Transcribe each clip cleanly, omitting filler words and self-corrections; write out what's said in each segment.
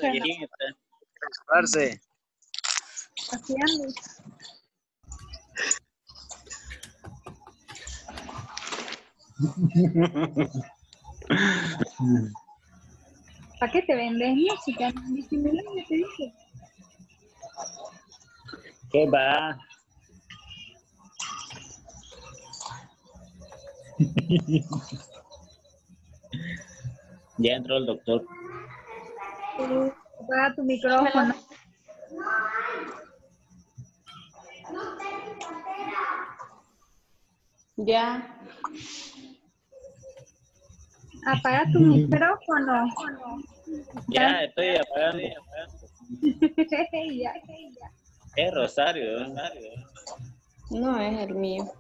Viejita. Parce. Así ando. ¿Para qué te vendes música? Disimulando, te dije. ¿Qué va? Ya entró el doctor. Apaga tu micrófono. Ya. Apaga tu micrófono. Ya estoy apagando. Ya. Es Rosario. No es el mío.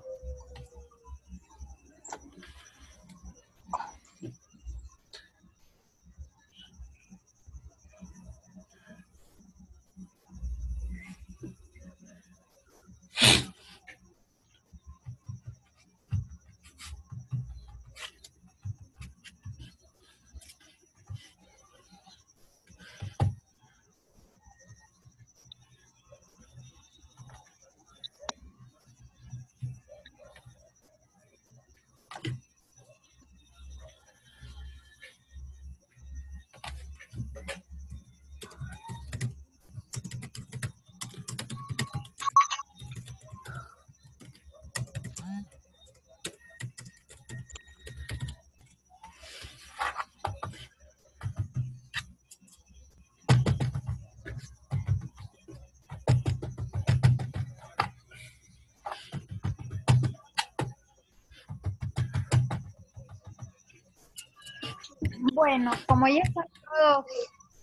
Bueno, como ya están todos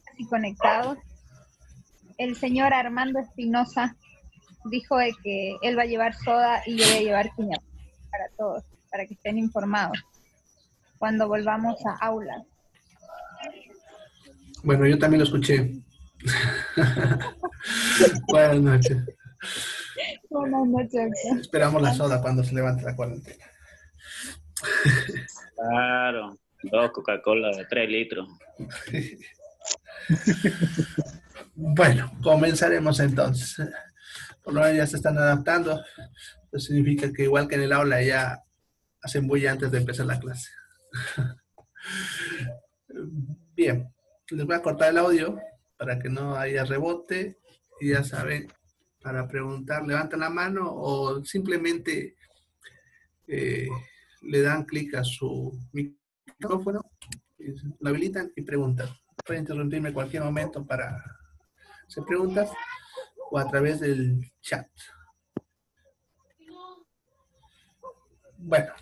casi conectados, el señor Armando Espinosa dijo de que él va a llevar soda y yo voy a llevar piña para todos, para que estén informados cuando volvamos a aulas. Bueno, yo también lo escuché. Buenas noches. Buenas noches. Esperamos la soda cuando se levante la cuarentena. Claro. 2 Coca-Cola de 3 litros. Bueno, comenzaremos entonces. Por lo menos ya se están adaptando. Eso significa que igual que en el aula ya hacen bulla antes de empezar la clase. Bien, les voy a cortar el audio para que no haya rebote. Y ya saben, para preguntar, levantan la mano o simplemente le dan clic a su micrófono, lo habilitan y preguntan. Pueden interrumpirme en cualquier momento para hacer preguntas o a través del chat. Bueno,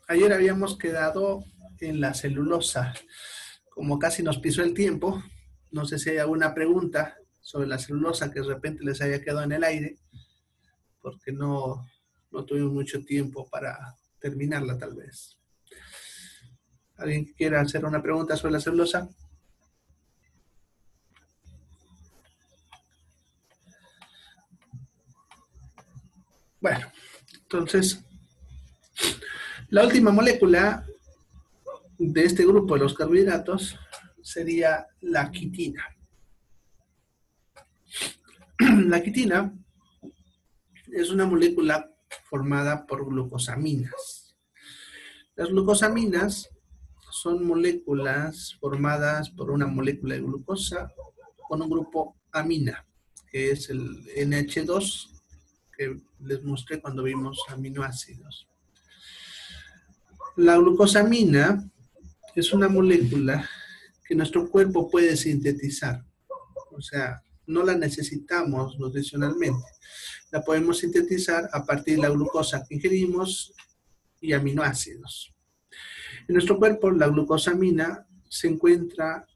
ayer habíamos quedado en la celulosa. Como casi nos pisó el tiempo, no sé si hay alguna pregunta sobre la celulosa que de repente les haya quedado en el aire, porque no tuvimos mucho tiempo para terminarla tal vez. ¿Alguien que quiera hacer una pregunta sobre la celulosa? Bueno, entonces, la última molécula de este grupo de los carbohidratos sería la quitina. La quitina es una molécula formada por glucosaminas. Las glucosaminas son moléculas formadas por una molécula de glucosa con un grupo amina, que es el NH2, que les mostré cuando vimos aminoácidos. La glucosamina es una molécula que nuestro cuerpo puede sintetizar. O sea, no la necesitamos nutricionalmente. La podemos sintetizar a partir de la glucosa que ingerimos y aminoácidos. En nuestro cuerpo, la glucosamina se encuentra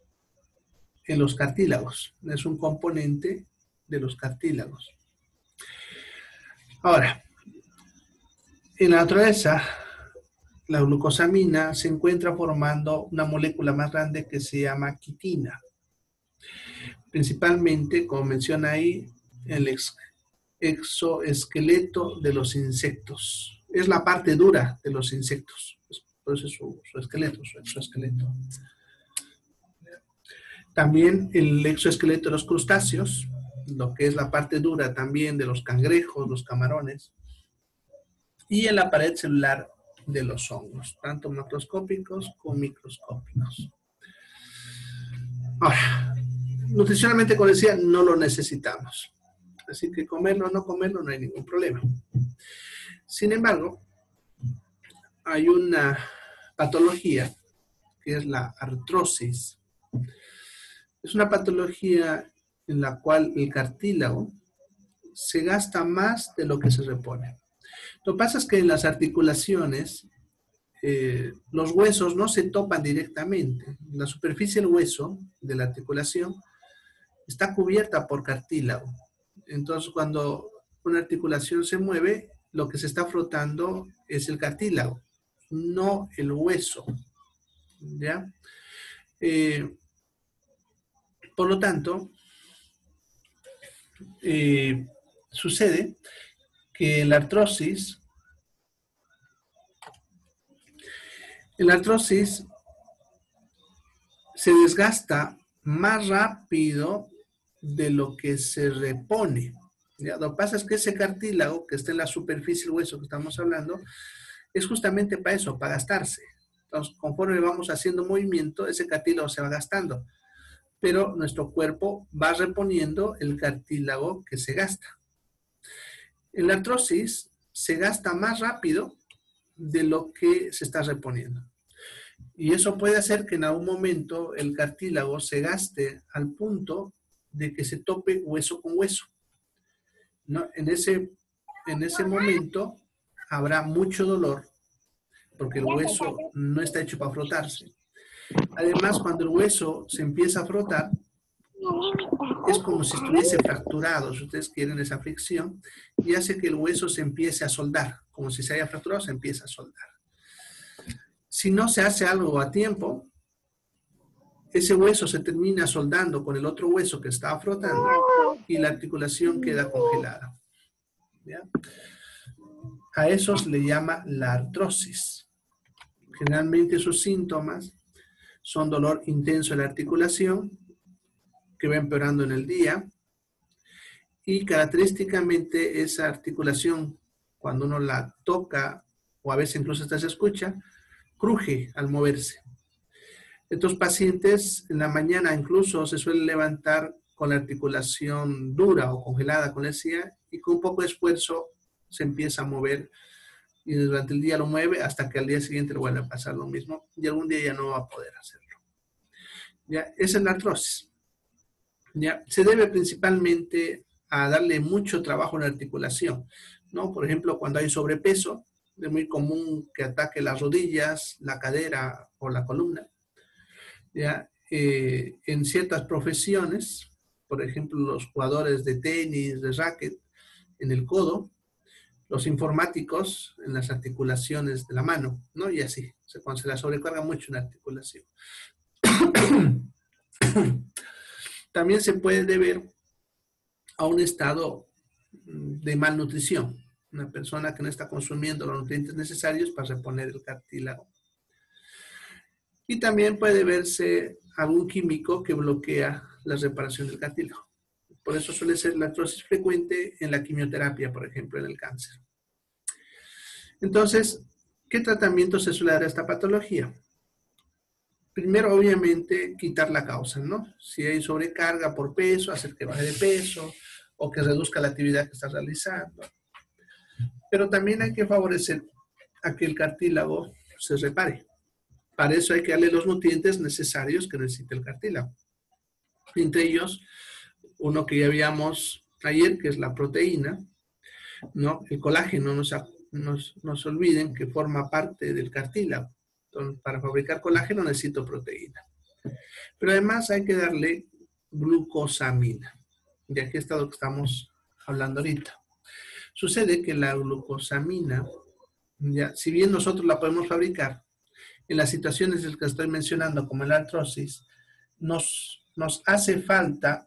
en los cartílagos. Es un componente de los cartílagos. Ahora, en la naturaleza, la glucosamina se encuentra formando una molécula más grande que se llama quitina. Principalmente, como menciona ahí, el exoesqueleto de los insectos. Es la parte dura de los insectos. Por eso es su esqueleto, su exoesqueleto. También el exoesqueleto de los crustáceos, lo que es la parte dura también de los cangrejos, los camarones, y en la pared celular de los hongos, tanto macroscópicos como microscópicos. Ahora, nutricionalmente, como decía, no lo necesitamos. Así que comerlo o no comerlo no hay ningún problema. Sin embargo, hay una patología que es la artrosis. Es una patología en la cual el cartílago se gasta más de lo que se repone. Lo que pasa es que en las articulaciones los huesos no se topan directamente. La superficie del hueso de la articulación está cubierta por cartílago. Entonces, cuando una articulación se mueve, lo que se está frotando es el cartílago, no el hueso. ¿Ya? Por lo tanto, sucede que en la artrosis se desgasta más rápido de lo que se repone. ¿Ya? Lo que pasa es que ese cartílago que está en la superficie del hueso que estamos hablando es justamente para eso, para gastarse. Entonces, conforme vamos haciendo movimiento, ese cartílago se va gastando. Pero nuestro cuerpo va reponiendo el cartílago que se gasta. En la artrosis se gasta más rápido de lo que se está reponiendo. Y eso puede hacer que en algún momento el cartílago se gaste al punto de que se tope hueso con hueso. ¿No? En ese momento habrá mucho dolor porque el hueso no está hecho para frotarse. Además, cuando el hueso se empieza a frotar, es como si estuviese fracturado, si ustedes quieren esa fricción, y hace que el hueso se empiece a soldar, como si se haya fracturado, se empieza a soldar. Si no se hace algo a tiempo, ese hueso se termina soldando con el otro hueso que estaba frotando y la articulación queda congelada. ¿Ya? A eso se le llama la artrosis. Generalmente sus síntomas son dolor intenso en la articulación, que va empeorando en el día, y característicamente esa articulación, cuando uno la toca, o a veces incluso hasta se escucha, cruje al moverse. Estos pacientes en la mañana incluso se suelen levantar con la articulación dura o congelada, como decía, y con un poco de esfuerzo se empieza a mover, y durante el día lo mueve hasta que al día siguiente le vuelve a pasar lo mismo, y algún día ya no va a poder hacerlo. ¿Ya? Esa es la artrosis. ¿Ya? Se debe principalmente a darle mucho trabajo en la articulación, ¿no? Por ejemplo, cuando hay sobrepeso, es muy común que ataque las rodillas, la cadera o la columna. ¿Ya? En ciertas profesiones, por ejemplo, los jugadores de tenis, de racket, en el codo, los informáticos en las articulaciones de la mano, ¿no? Y así, cuando se la sobrecarga mucho una articulación. También se puede deber a un estado de malnutrición, una persona que no está consumiendo los nutrientes necesarios para reponer el cartílago. Y también puede verse algún químico que bloquea la reparación del cartílago. Por eso suele ser la artrosis frecuente en la quimioterapia, por ejemplo, en el cáncer. Entonces, ¿qué tratamiento se suele dar a esta patología? Primero, obviamente, quitar la causa, ¿no? Si hay sobrecarga por peso, hacer que baje de peso o que reduzca la actividad que está realizando. Pero también hay que favorecer a que el cartílago se repare. Para eso hay que darle los nutrientes necesarios que necesita el cartílago. Entre ellos, uno que ya vimos ayer, que es la proteína, ¿no? El colágeno, no se olviden que forma parte del cartílago. Entonces, para fabricar colágeno necesito proteína. Pero además hay que darle glucosamina. Y aquí está lo que estamos hablando ahorita. Sucede que la glucosamina, ya, si bien nosotros la podemos fabricar, en las situaciones que estoy mencionando, como en la artrosis, nos hace falta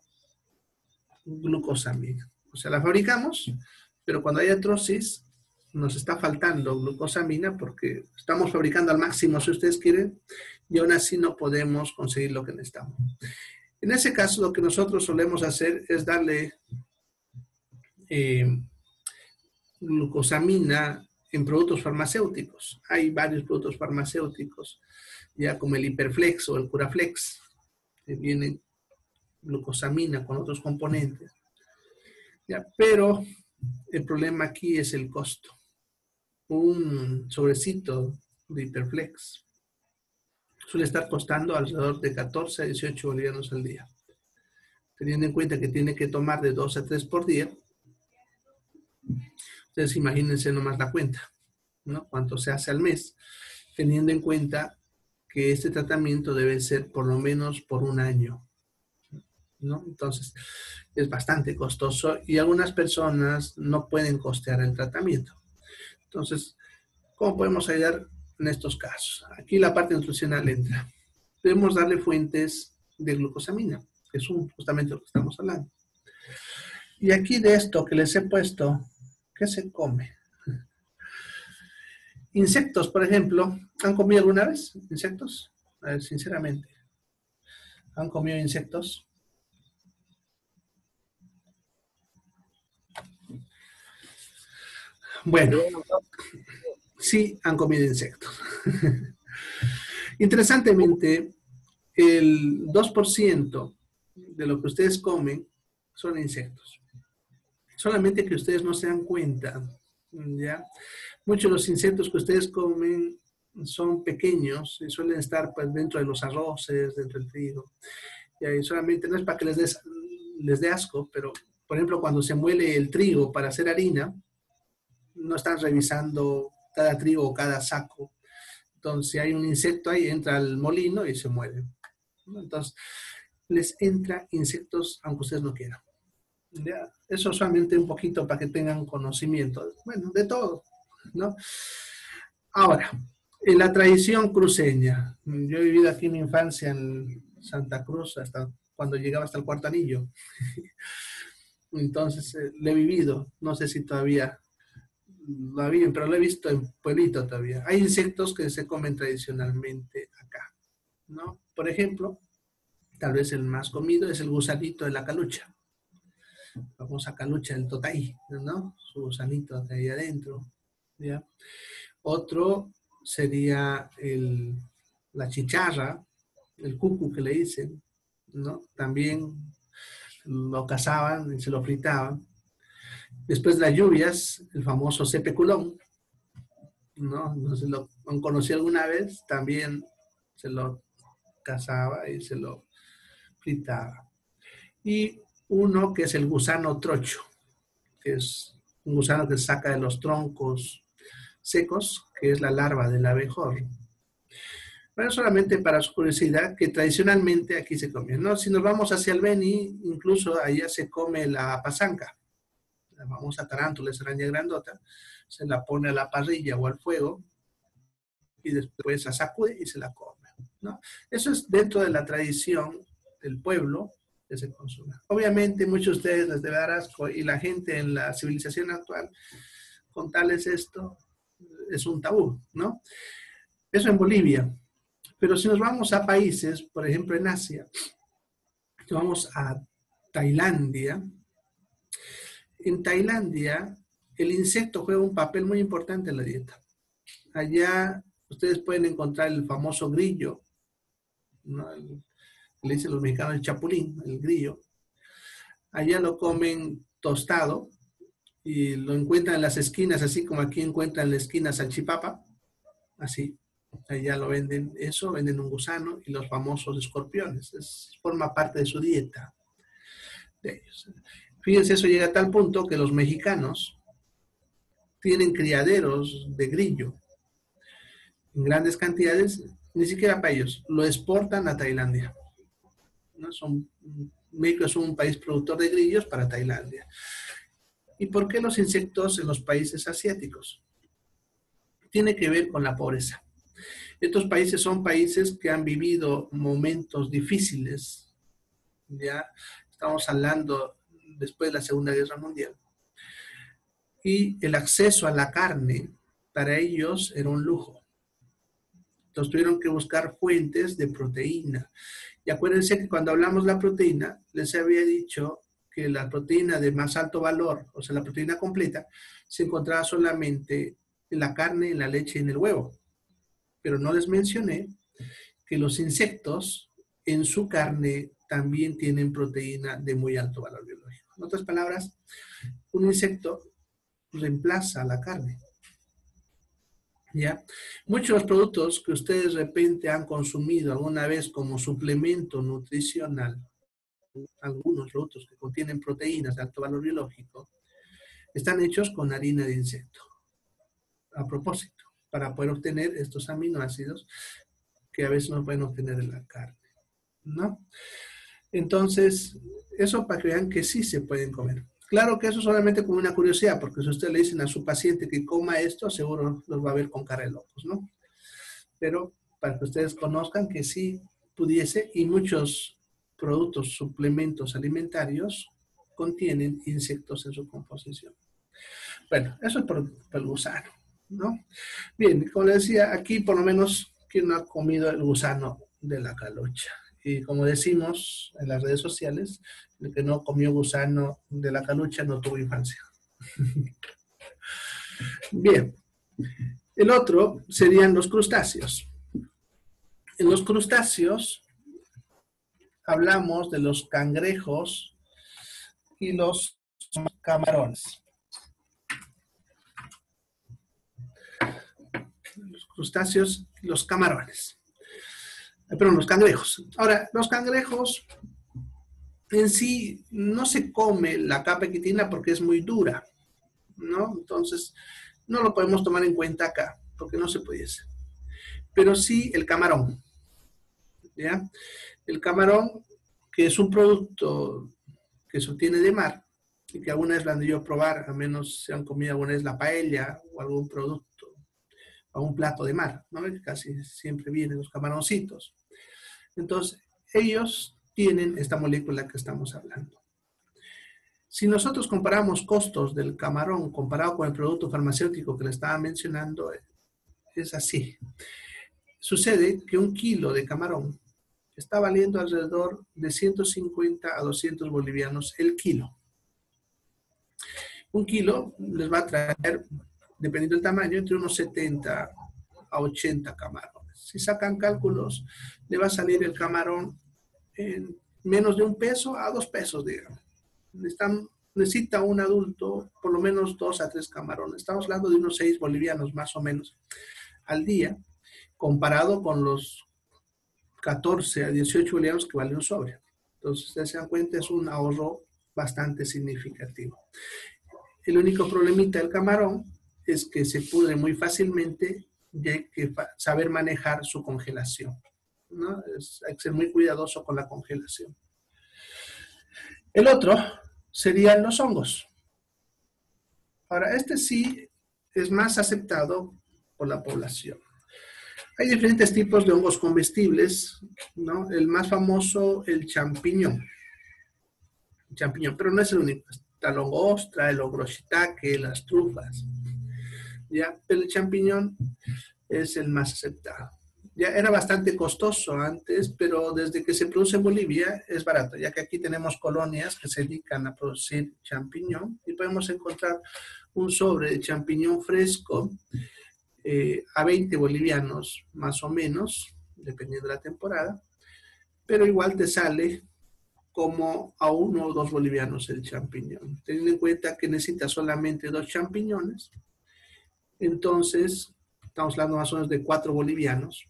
glucosamina. O sea, la fabricamos, pero cuando hay artrosis, nos está faltando glucosamina porque estamos fabricando al máximo, si ustedes quieren, y aún así no podemos conseguir lo que necesitamos. En ese caso, lo que nosotros solemos hacer es darle glucosamina en productos farmacéuticos. Hay varios productos farmacéuticos, ya como el Hiperflex o el Curaflex, que vienen glucosamina con otros componentes. Ya, pero el problema aquí es el costo. Un sobrecito de Hiperflex suele estar costando alrededor de 14 a 18 bolivianos al día. Teniendo en cuenta que tiene que tomar de 2 a 3 por día, entonces imagínense nomás la cuenta, ¿no? Cuánto se hace al mes, teniendo en cuenta que este tratamiento debe ser por lo menos por un año, ¿no? Entonces, es bastante costoso y algunas personas no pueden costear el tratamiento. Entonces, ¿cómo podemos ayudar en estos casos? Aquí la parte nutricional entra. Debemos darle fuentes de glucosamina, que es justamente lo que estamos hablando. Y aquí de esto que les he puesto, ¿qué se come? Insectos, por ejemplo. ¿Han comido alguna vez insectos? A ver, sinceramente. ¿Han comido insectos? Bueno, sí han comido insectos. Interesantemente, el 2% de lo que ustedes comen son insectos. Solamente que ustedes no se dan cuenta, ¿ya? Muchos de los insectos que ustedes comen son pequeños y suelen estar pues, dentro de los arroces, dentro del trigo. Y solamente no es para que les dé asco, pero por ejemplo cuando se muele el trigo para hacer harina, no están revisando cada trigo o cada saco. Entonces si hay un insecto ahí, entra al molino y se muere. Entonces les entra insectos aunque ustedes no quieran. ¿Ya? Eso solamente un poquito para que tengan conocimiento. Bueno, de todo, ¿no? Ahora, en la tradición cruceña, yo he vivido aquí mi infancia en Santa Cruz hasta cuando llegaba hasta el Cuarto Anillo. Entonces, lo he vivido. No sé si todavía lo viven, pero lo he visto en pueblito todavía. Hay insectos que se comen tradicionalmente acá, ¿no? Por ejemplo, tal vez el más comido es el gusanito de la calucha. La famosa calucha del totay, ¿no? Su gusanito de ahí adentro, ¿ya? Otro sería la chicharra, el cucu que le dicen, ¿no? También lo cazaban y se lo fritaban. Después de las lluvias, el famoso cepeculón, ¿no? No sé si lo han conocido alguna vez, también se lo cazaba y se lo fritaba. Y uno que es el gusano trocho, que es un gusano que se saca de los troncos secos, que es la larva del abejorro. Pero solamente para su curiosidad, que tradicionalmente aquí se come, ¿no? Si nos vamos hacia el Beni, incluso allá se come la pasanca, la famosa tarántula, esa araña grandota, se la pone a la parrilla o al fuego y después la sacude y se la come, ¿no? Eso es dentro de la tradición del pueblo que se consume. Obviamente muchos de ustedes les debe dar asco y la gente en la civilización actual, contarles esto, es un tabú, ¿no? Eso en Bolivia. Pero si nos vamos a países, por ejemplo en Asia, si vamos a Tailandia, en Tailandia el insecto juega un papel muy importante en la dieta. Allá ustedes pueden encontrar el famoso grillo, ¿no? Le dicen los mexicanos el chapulín, el grillo. Allá lo comen tostado y lo encuentran en las esquinas, así como aquí encuentran en la esquina salchipapa, así. Allá lo venden eso, venden un gusano y los famosos escorpiones. Forma parte de su dieta de ellos. Fíjense, eso llega a tal punto que los mexicanos tienen criaderos de grillo en grandes cantidades, ni siquiera para ellos, lo exportan a Tailandia, ¿no? México es un país productor de grillos para Tailandia. ¿Y por qué los insectos en los países asiáticos? Tiene que ver con la pobreza. Estos países son países que han vivido momentos difíciles, ya estamos hablando después de la Segunda Guerra Mundial, y el acceso a la carne para ellos era un lujo. Entonces tuvieron que buscar fuentes de proteína Y acuérdense que cuando hablamos de la proteína, les había dicho que la proteína de más alto valor, o sea, la proteína completa, se encontraba solamente en la carne, en la leche y en el huevo. Pero no les mencioné que los insectos en su carne también tienen proteína de muy alto valor biológico. En otras palabras, un insecto reemplaza la carne. ¿Ya? Muchos de los productos que ustedes de repente han consumido alguna vez como suplemento nutricional, algunos productos que contienen proteínas de alto valor biológico, están hechos con harina de insecto. A propósito, para poder obtener estos aminoácidos que a veces no pueden obtener en la carne, ¿no? Entonces, eso para que vean que sí se pueden comer. Claro que eso solamente como una curiosidad, porque si usted le dicen a su paciente que coma esto, seguro los va a ver con cara de locos, ¿no? Pero para que ustedes conozcan que sí pudiese, y muchos productos, suplementos alimentarios contienen insectos en su composición. Bueno, eso es por el gusano, ¿no? Bien, como les decía, aquí por lo menos, ¿quién no ha comido el gusano de la calocha? Y como decimos en las redes sociales, el que no comió gusano de la calucha no tuvo infancia. Bien, el otro serían los crustáceos. En los crustáceos hablamos de los cangrejos y los camarones. Los crustáceos y los camarones. Perdón, los cangrejos. Ahora, los cangrejos en sí no se come la capa quitina porque es muy dura, ¿no? Entonces, no lo podemos tomar en cuenta acá, porque no se pudiese. Pero sí el camarón, ¿ya? El camarón, que es un producto que se obtiene de mar, y que alguna vez lo han debido probar, a menos se han comido alguna vez la paella o algún producto, o un plato de mar, ¿no? Que casi siempre vienen los camaroncitos. Entonces, ellos tienen esta molécula que estamos hablando. Si nosotros comparamos costos del camarón comparado con el producto farmacéutico que le estaba mencionando, es así. Sucede que 1 kilo de camarón está valiendo alrededor de 150 a 200 bolivianos el kilo. 1 kilo les va a traer, dependiendo del tamaño, entre unos 70 a 80 camarones. Si sacan cálculos, le va a salir el camarón en menos de 1 peso a 2 pesos, digamos. Necesita un adulto por lo menos 2 a 3 camarones. Estamos hablando de unos 6 bolivianos más o menos al día, comparado con los 14 a 18 bolivianos que vale un sobre. Entonces, ustedes se dan cuenta, es un ahorro bastante significativo. El único problemita del camarón es que se pudre muy fácilmente y hay que saber manejar su congelación, ¿no? Hay que ser muy cuidadoso con la congelación. El otro serían los hongos. Ahora, este sí es más aceptado por la población. Hay diferentes tipos de hongos comestibles, ¿no? El más famoso, el champiñón. El champiñón, pero no es el único. Está la hongo-ostra, el hongo shiitake, las trufas. ¿Ya? Pero el champiñón es el más aceptado. Ya era bastante costoso antes, pero desde que se produce en Bolivia es barato, ya que aquí tenemos colonias que se dedican a producir champiñón y podemos encontrar un sobre de champiñón fresco a 20 bolivianos más o menos, dependiendo de la temporada, pero igual te sale como a 1 o 2 bolivianos el champiñón. Teniendo en cuenta que necesitas solamente 2 champiñones, entonces estamos hablando más o menos de 4 bolivianos,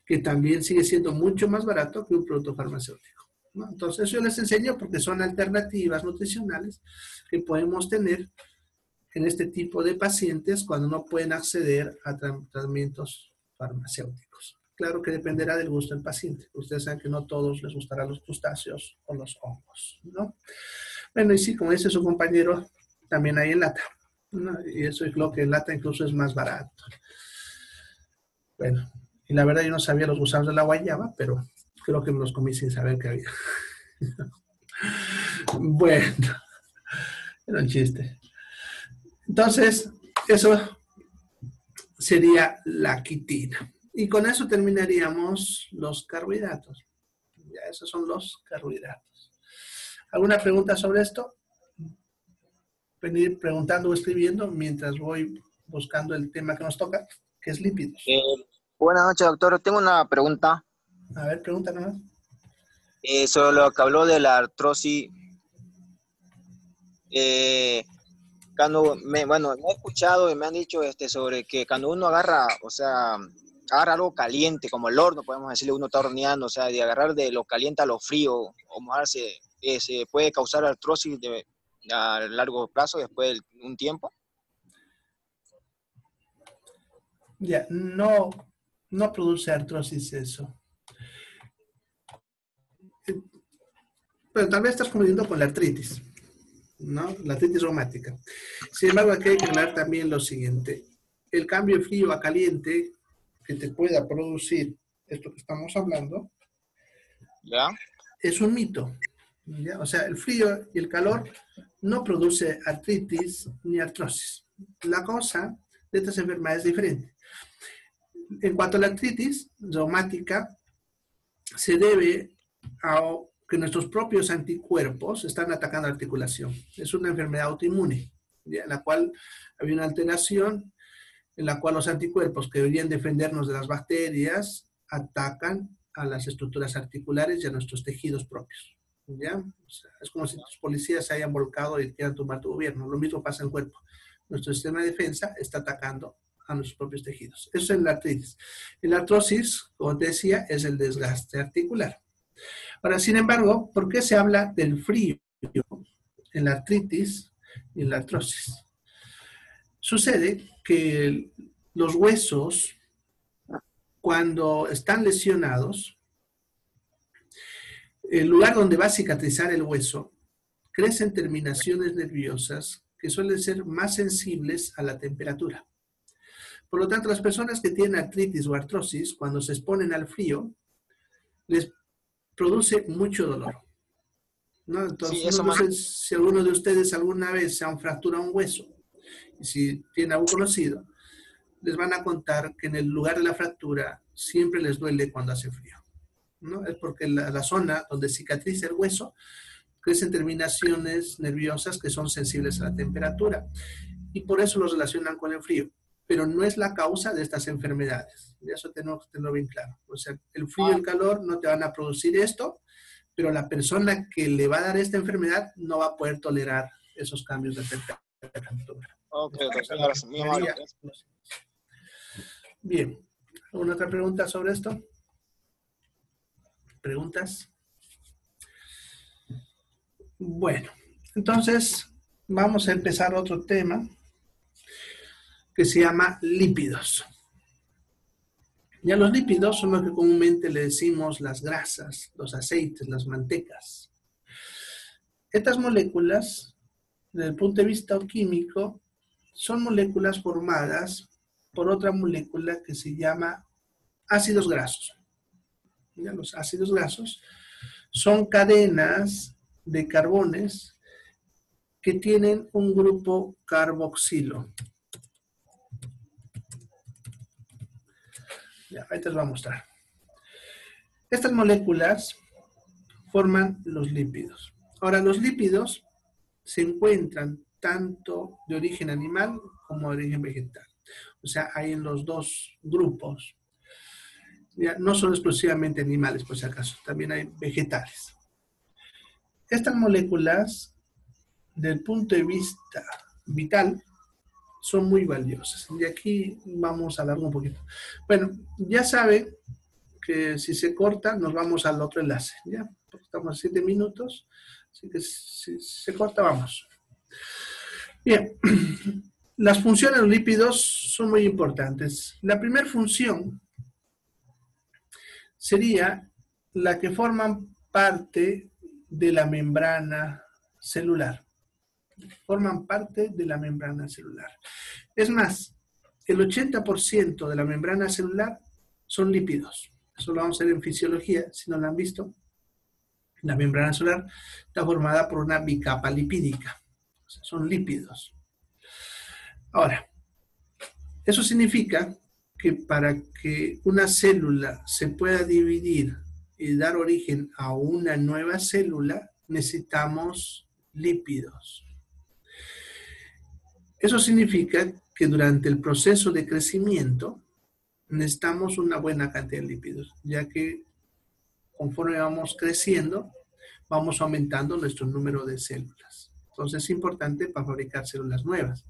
que también sigue siendo mucho más barato que un producto farmacéutico, ¿no? Entonces yo les enseño porque son alternativas nutricionales que podemos tener en este tipo de pacientes cuando no pueden acceder a tratamientos farmacéuticos. Claro que dependerá del gusto del paciente. Ustedes saben que no a todos les gustarán los crustáceos o los hongos, ¿no? Bueno, y sí, como dice su compañero, también hay en lata, ¿no? Y eso es lo que en lata incluso es más barato. Bueno, y la verdad yo no sabía los gusanos de la guayaba, pero creo que me los comí sin saber que había. Bueno, era un chiste. Entonces, eso sería la quitina. Y con eso terminaríamos los carbohidratos. Ya, esos son los carbohidratos. ¿Alguna pregunta sobre esto? Venir preguntando o escribiendo mientras voy buscando el tema que nos toca, que es lípidos. Buenas noches, doctor. Tengo una pregunta A ver, pregunta nomás. sobre lo que habló de la artrosis. Bueno, me he escuchado y me han dicho sobre que cuando uno agarra, o sea, agarra algo caliente, como el horno, podemos decirle, uno está horneando, o sea, de agarrar de lo caliente a lo frío o mojarse, se puede causar artrosis a largo plazo después de un tiempo. Ya, no produce artrosis eso. Pero tal vez estás confundiendo con la artritis, ¿no? La artritis reumática. Sin embargo, aquí hay que aclarar también lo siguiente. El cambio de frío a caliente que te pueda producir esto que estamos hablando, ¿Ya? es un mito. ¿Ya? O sea, el frío y el calor no produce artritis ni artrosis. La cosa de estas enfermedades es diferente. En cuanto a la artritis reumática, se debe a que nuestros propios anticuerpos están atacando la articulación. Es una enfermedad autoinmune, ¿ya? En la cual había una alteración en la cual los anticuerpos que deberían defendernos de las bacterias atacan a las estructuras articulares y a nuestros tejidos propios. ¿Ya? O sea, es como si tus policías se hayan volcado y quieran tumbar tu gobierno. Lo mismo pasa en el cuerpo. Nuestro sistema de defensa está atacando a nuestros propios tejidos. Eso es la artritis. La artrosis, como te decía, es el desgaste articular. Ahora, sin embargo, ¿por qué se habla del frío en la artritis y en la artrosis? Sucede que los huesos, cuando están lesionados, el lugar donde va a cicatrizar el hueso, crecen terminaciones nerviosas que suelen ser más sensibles a la temperatura. Por lo tanto, las personas que tienen artritis o artrosis, cuando se exponen al frío, les produce mucho dolor, ¿no? Entonces, Sí, no sé si alguno de ustedes alguna vez se han fracturado un hueso, y si tiene algún conocido, les van a contar que en el lugar de la fractura siempre les duele cuando hace frío, ¿no? Es porque la zona donde cicatriza el hueso crecen terminaciones nerviosas que son sensibles a la temperatura y por eso los relacionan con el frío, pero no es la causa de estas enfermedades. Y eso tenemos que tenerlo bien claro. O sea, el frío y el calor no te van a producir esto, pero la persona que le va a dar esta enfermedad no va a poder tolerar esos cambios de temperatura. Ok, gracias. Muy amable. Bien. ¿Alguna otra pregunta sobre esto? ¿Preguntas? Bueno, entonces vamos a empezar otro tema que se llama lípidos. Ya los lípidos son lo que comúnmente le decimos las grasas, los aceites, las mantecas. Estas moléculas, desde el punto de vista químico, son moléculas formadas por otra molécula que se llama ácidos grasos. Ya, los ácidos grasos son cadenas de carbones que tienen un grupo carboxilo. Ya, ahí te lo voy a mostrar. Estas moléculas forman los lípidos. Ahora, los lípidos se encuentran tanto de origen animal como de origen vegetal. O sea, hay en los dos grupos. Ya, no son exclusivamente animales, por si acaso, también hay vegetales. Estas moléculas, desde el punto de vista vital, son muy valiosas. Y aquí vamos a hablar un poquito. Bueno, ya saben que si se corta, nos vamos al otro enlace. ¿Ya? Estamos a 7 minutos, así que si se corta, vamos. Bien, las funciones de los lípidos son muy importantes. La primera función sería la que forman parte de la membrana celular. Forman parte de la membrana celular. Es más, el 80% de la membrana celular son lípidos. Eso lo vamos a ver en fisiología, si no lo han visto. La membrana celular está formada por una bicapa lipídica. O sea, son lípidos. Ahora, eso significa que para que una célula se pueda dividir y dar origen a una nueva célula, necesitamos lípidos. Eso significa que durante el proceso de crecimiento necesitamos una buena cantidad de lípidos, ya que conforme vamos creciendo, vamos aumentando nuestro número de células. Entonces es importante para fabricar células nuevas.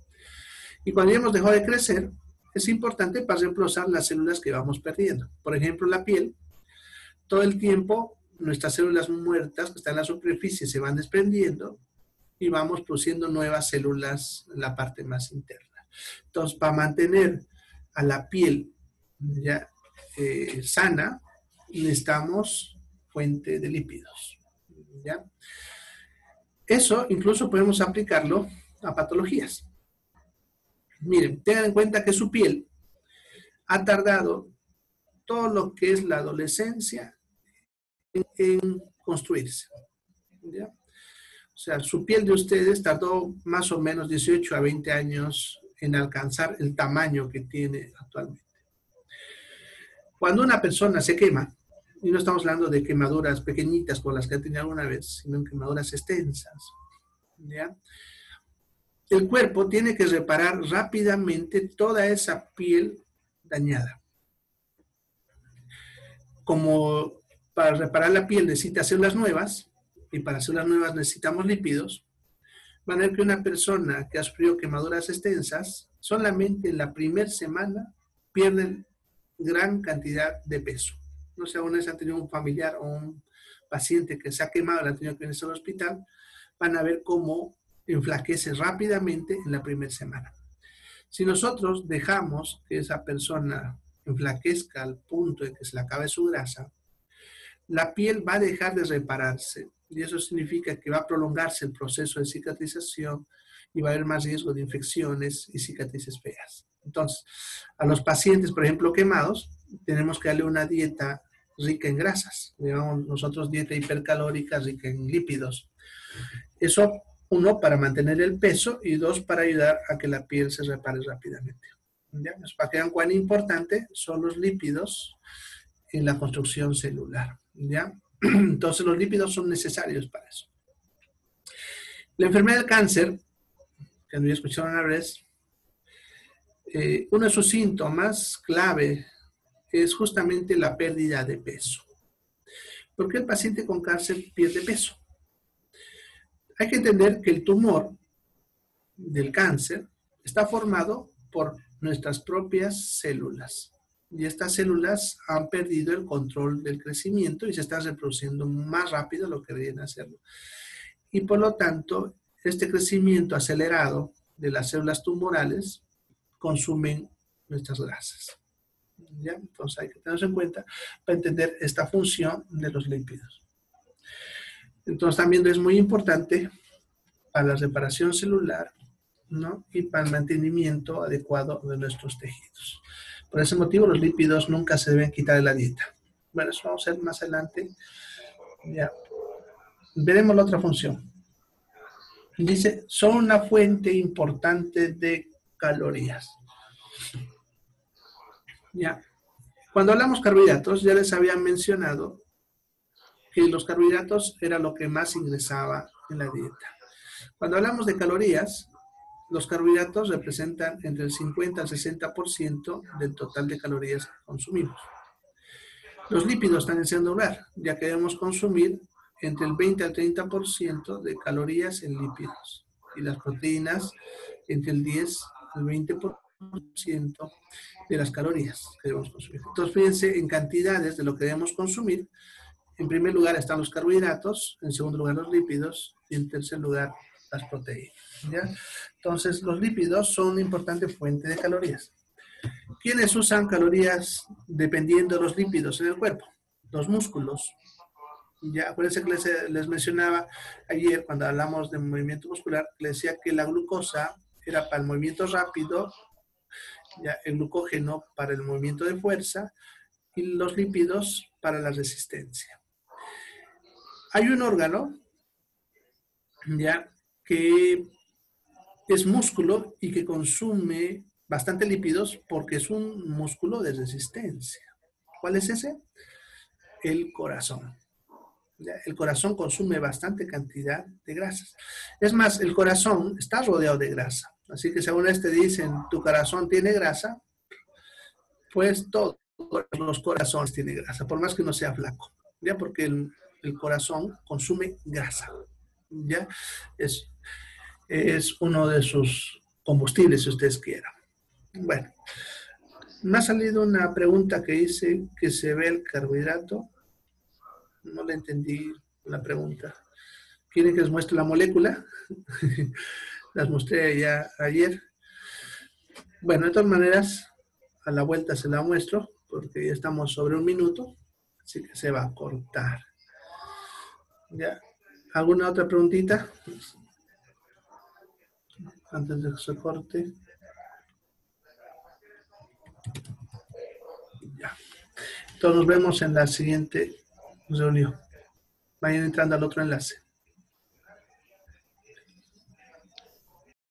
Y cuando ya hemos dejado de crecer, es importante para reemplazar las células que vamos perdiendo. Por ejemplo, la piel, todo el tiempo nuestras células muertas que están en la superficie se van desprendiendo y vamos produciendo nuevas células en la parte más interna. Entonces, para mantener a la piel ya sana, necesitamos fuente de lípidos. ¿Ya? Eso incluso podemos aplicarlo a patologías. Miren, tengan en cuenta que su piel ha tardado todo lo que es la adolescencia en construirse. ¿Ya? O sea, su piel de ustedes tardó más o menos 18 a 20 años en alcanzar el tamaño que tiene actualmente. Cuando una persona se quema, y no estamos hablando de quemaduras pequeñitas como las que ha tenido alguna vez, sino en quemaduras extensas, ¿ya? El cuerpo tiene que reparar rápidamente toda esa piel dañada. Como para reparar la piel necesita células nuevas, y para células nuevas necesitamos lípidos, van a ver que una persona que ha sufrido quemaduras extensas, solamente en la primera semana pierde gran cantidad de peso. No sé, una vez han tenido un familiar o un paciente que se ha quemado, la han tenido que ir al hospital, van a ver cómo enflaquece rápidamente en la primera semana. Si nosotros dejamos que esa persona enflaquezca al punto de que se le acabe su grasa, la piel va a dejar de repararse y eso significa que va a prolongarse el proceso de cicatrización y va a haber más riesgo de infecciones y cicatrices feas. Entonces, a los pacientes, por ejemplo, quemados, tenemos que darle una dieta rica en grasas. Digamos nosotros dieta hipercalórica rica en lípidos. Eso, uno, para mantener el peso y dos, para ayudar a que la piel se repare rápidamente. ¿Ya? Pues para que vean cuán importante son los lípidos en la construcción celular. ¿Ya? Entonces los lípidos son necesarios para eso. La enfermedad del cáncer, que no escucharon una vez, uno de sus síntomas clave es justamente la pérdida de peso. ¿Por qué el paciente con cáncer pierde peso? Hay que entender que el tumor del cáncer está formado por nuestras propias células. Y estas células han perdido el control del crecimiento y se están reproduciendo más rápido de lo que deberían hacerlo. Y por lo tanto, este crecimiento acelerado de las células tumorales consumen nuestras grasas. ¿Ya? Entonces hay que tenerlo en cuenta para entender esta función de los lípidos. Entonces también es muy importante para la reparación celular, ¿no? Y para el mantenimiento adecuado de nuestros tejidos. Por ese motivo los lípidos nunca se deben quitar de la dieta. Bueno, eso vamos a ver más adelante. Ya. Veremos la otra función. Dice, son una fuente importante de calorías. Ya. Cuando hablamos carbohidratos, ya les había mencionado que los carbohidratos era lo que más ingresaba en la dieta. Cuando hablamos de calorías, los carbohidratos representan entre el 50 al 60% del total de calorías que consumimos. Los lípidos están en segundo lugar, ya que debemos consumir entre el 20 al 30% de calorías en lípidos y las proteínas entre el 10 al 20% de las calorías que debemos consumir. Entonces, fíjense en cantidades de lo que debemos consumir. En primer lugar están los carbohidratos, en segundo lugar los lípidos y en tercer lugar las proteínas. ¿Ya? Entonces, los lípidos son una importante fuente de calorías. ¿Quiénes usan calorías dependiendo de los lípidos en el cuerpo? Los músculos. Ya, acuérdense que les mencionaba ayer cuando hablamos de movimiento muscular, les decía que la glucosa era para el movimiento rápido, ya, el glucógeno para el movimiento de fuerza y los lípidos para la resistencia. Hay un órgano, ya, que es músculo y que consume bastante lípidos porque es un músculo de resistencia. ¿Cuál es ese? el corazón. ¿Ya? El corazón consume bastante cantidad de grasas. Es más, el corazón está rodeado de grasa. Así que si alguna vez te dicen, tu corazón tiene grasa, pues todos los corazones tienen grasa, por más que no sea flaco. ¿Ya? Porque el corazón consume grasa. ¿Ya? Es uno de sus combustibles, si ustedes quieran. Bueno, me ha salido una pregunta que dice que se ve el carbohidrato. No le entendí la pregunta. ¿Quieren que les muestre la molécula? Las mostré ya ayer. Bueno, de todas maneras, a la vuelta se la muestro, porque ya estamos sobre 1 minuto, así que se va a cortar. ¿Ya? ¿Alguna otra preguntita? Antes de que se corte. Ya. Entonces nos vemos en la siguiente reunión. Vayan entrando al otro enlace.